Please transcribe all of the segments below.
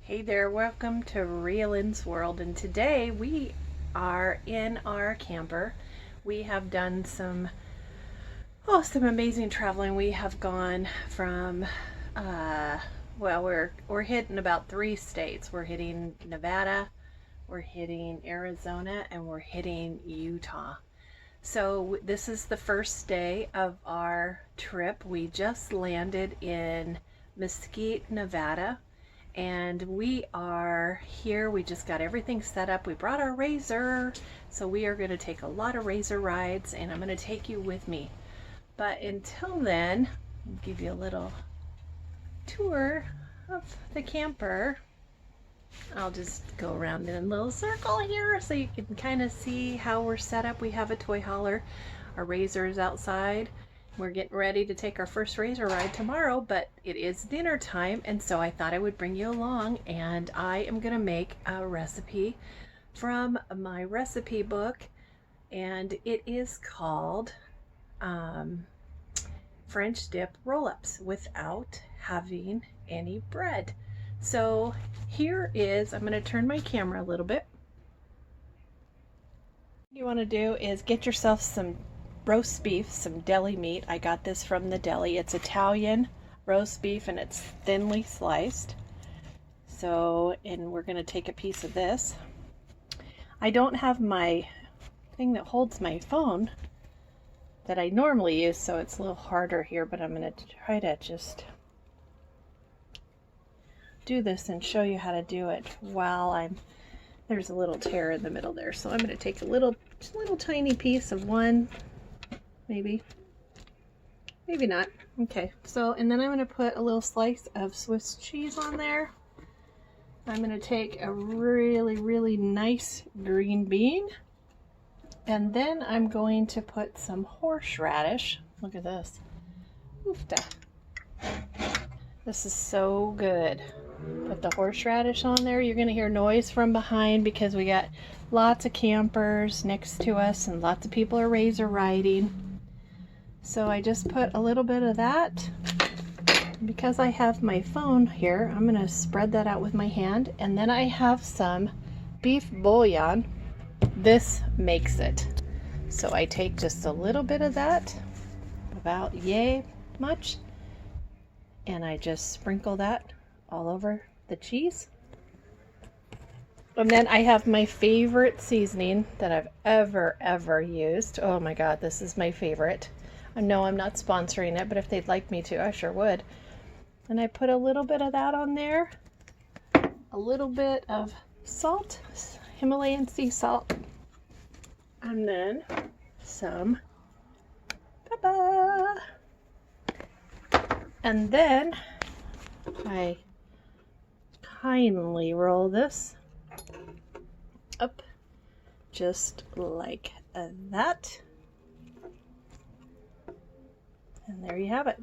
Hey there, welcome to ReaLynns world, and today we are in our camper. We have done some amazing traveling. We have gone from we're hitting about 3 states. We're hitting Nevada, we're hitting Arizona, and we're hitting Utah. So this is the first day of our trip. We just landed in Mesquite, Nevada, and we are here. We just got everything set up. We brought our razor, so we are going to take a lot of razor rides, and I'm going to take you with me. But until then, I'll give you a little tour of the camper. I'll just go around in a little circle here so you can kind of see how we're set up. We have a toy hauler. Our razor is outside. We're getting ready to take our first razor ride tomorrow, but it is dinner time, and so I thought I would bring you along, and I am going to make a recipe from my recipe book, and it is called French dip roll-ups without having any bread. So here is, I'm going to turn my camera a little bit. What you want to do is get yourself some roast beef, some deli meat. I got this from the deli. It's Italian roast beef and it's thinly sliced. So, and we're going to take a piece of this. I don't have my thing that holds my phone that I normally use, so it's a little harder here, but I'm going to try to just do this and show you how to do it while there's a little tear in the middle there. So I'm going to take a little tiny piece of one, maybe not. Okay, so, and then I'm going to put a little slice of Swiss cheese on there. I'm going to take a really nice green bean, and then I'm going to put some horseradish. Look at this. Oofta. This is so good. Put the horseradish on there. You're going to hear noise from behind because we got lots of campers next to us and lots of people are razor riding. So I just put a little bit of that. Because I have my phone here, I'm going to spread that out with my hand, and then I have some beef bouillon. This makes it. So I take just a little bit of that, about yay much, and I just sprinkle that all over the cheese. And then I have my favorite seasoning that I've ever used. Oh my god, this is my favorite. I know I'm not sponsoring it, but if they'd like me to, I sure would. And I put a little bit of that on there. A little bit of salt, Himalayan sea salt. And then some pepper. And then I kindly roll this up just like that. And there you have it.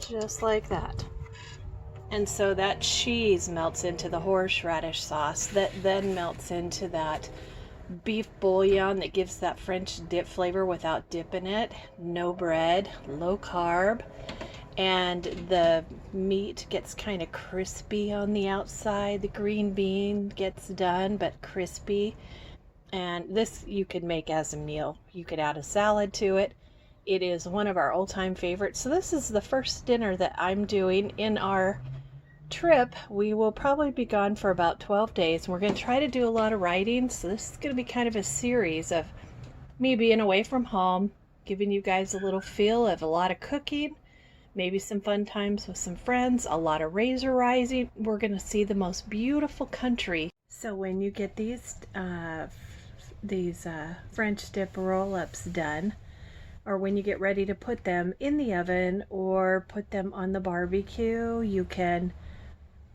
Just like that. And so that cheese melts into the horseradish sauce that then melts into that beef bouillon that gives that French dip flavor without dip in it. No bread, low carb. And the meat gets kind of crispy on the outside. The green bean gets done but crispy. And this you could make as a meal. You could add a salad to it. It is one of our all-time favorites. So this is the first dinner that I'm doing in our trip. We will probably be gone for about 12 days. We're going to try to do a lot of riding. So this is going to be kind of a series of me being away from home, giving you guys a little feel of a lot of cooking, maybe some fun times with some friends, a lot of razor riding. We're going to see the most beautiful country. So when you get these French dip roll-ups done, or when you get ready to put them in the oven or put them on the barbecue, you can,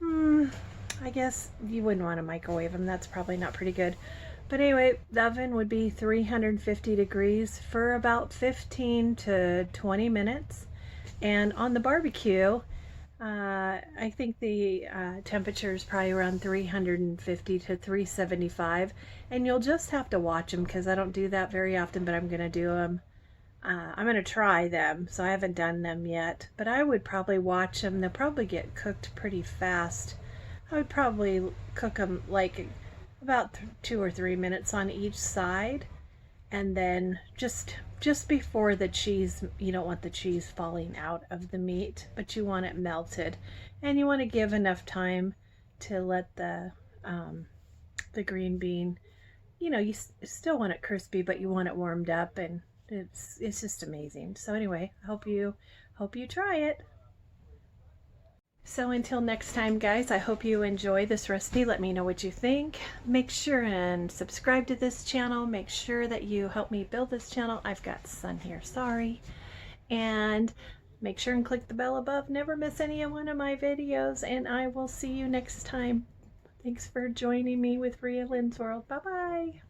I guess you wouldn't want to microwave them. That's probably not pretty good. But anyway, the oven would be 350 degrees for about 15 to 20 minutes. And on the barbecue, I think the temperature is probably around 350 to 375. And you'll just have to watch them because I don't do that very often, but I'm going to do them. I'm going to try them, so I haven't done them yet, but I would probably watch them. They'll probably get cooked pretty fast I would probably cook them like about 2 or 3 minutes on each side, and then just before the cheese, you don't want the cheese falling out of the meat, but you want it melted, and you want to give enough time to let the green bean, you know, you still want it crispy, but you want it warmed up, and it's just amazing. So anyway, I hope you try it. So until next time, guys, I hope you enjoy this recipe. Let me know what you think. Make sure and subscribe to this channel. Make sure that you help me build this channel. I've got sun here, sorry. And make sure and click the bell above. Never miss any one of my videos, and I will see you next time. Thanks for joining me with ReaLynns World. Bye-bye.